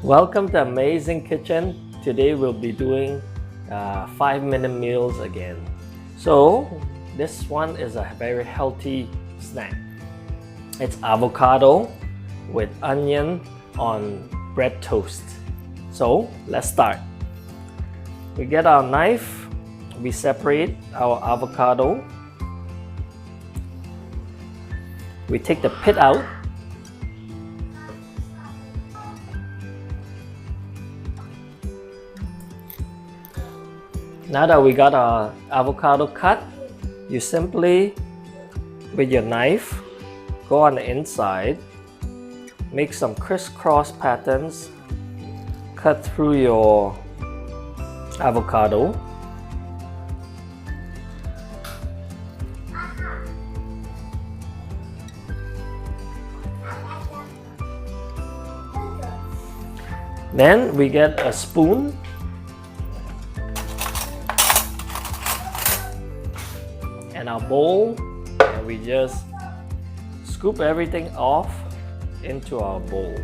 Welcome to Amazing Kitchen. Today we'll be doing 5-minute meals again. So this one is a very healthy snack. It's avocado with onion on bread toast. So let's start. We get our knife, we separate our avocado. We take the pit out. Now that we got our avocado cut, you simply, with your knife, go on the inside, make some crisscross patterns, cut through your avocado. Then we get a spoon. And our bowl, and we just scoop everything off into our bowl.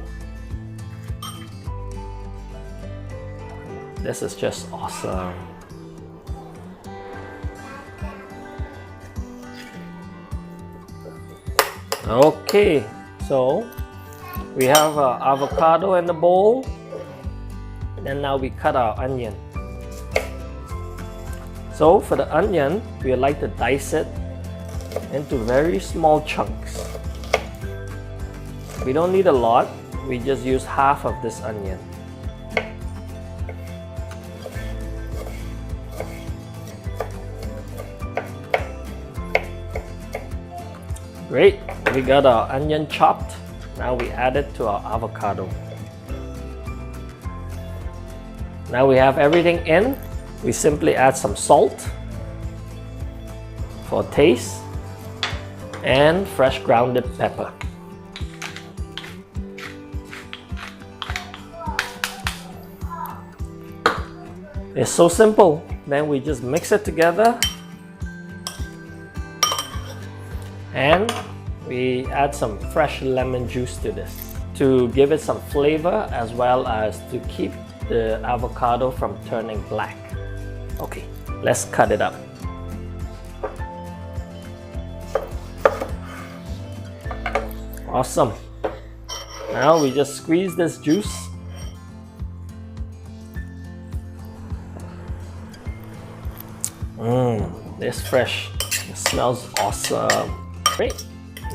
This is just awesome. Okay, so we have our avocado in the bowl, and now we cut our onion. So for the onion, we like to dice it into very small chunks. We don't need a lot, we just use half of this onion. Great, we got our onion chopped. Now we add it to our avocado. Now we have everything in. We simply add some salt for taste and fresh grounded pepper. It's so simple. Then we just mix it together and we add some fresh lemon juice to this to give it some flavor as well as to keep the avocado from turning black. Okay, let's cut it up. Awesome. Now we just squeeze this juice. This fresh. It smells awesome. Great.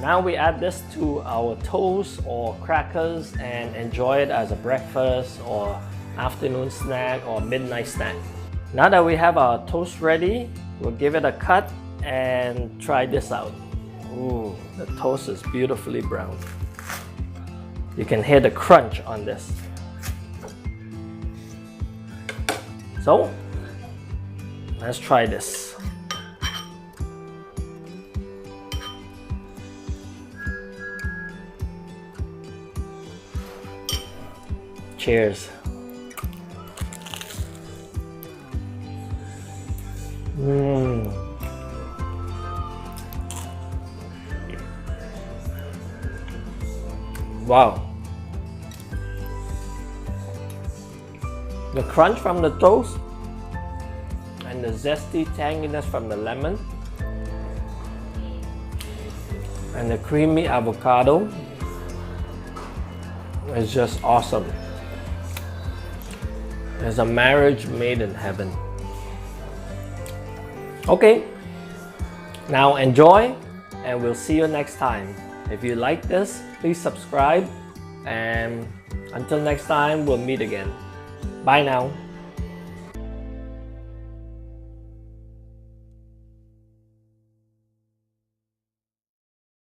Now we add this to our toast or crackers and enjoy it as a breakfast or afternoon snack or midnight snack. Now that we have our toast ready, we'll give it a cut and try this out. Ooh, the toast is beautifully brown. You can hear the crunch on this. So, let's try this. Cheers. Wow. The crunch from the toast and the zesty tanginess from the lemon and the creamy avocado is just awesome. It's a marriage made in heaven. Okay, now enjoy and we'll see you next time. If you like this, please subscribe and until next time, we'll meet again. Bye now.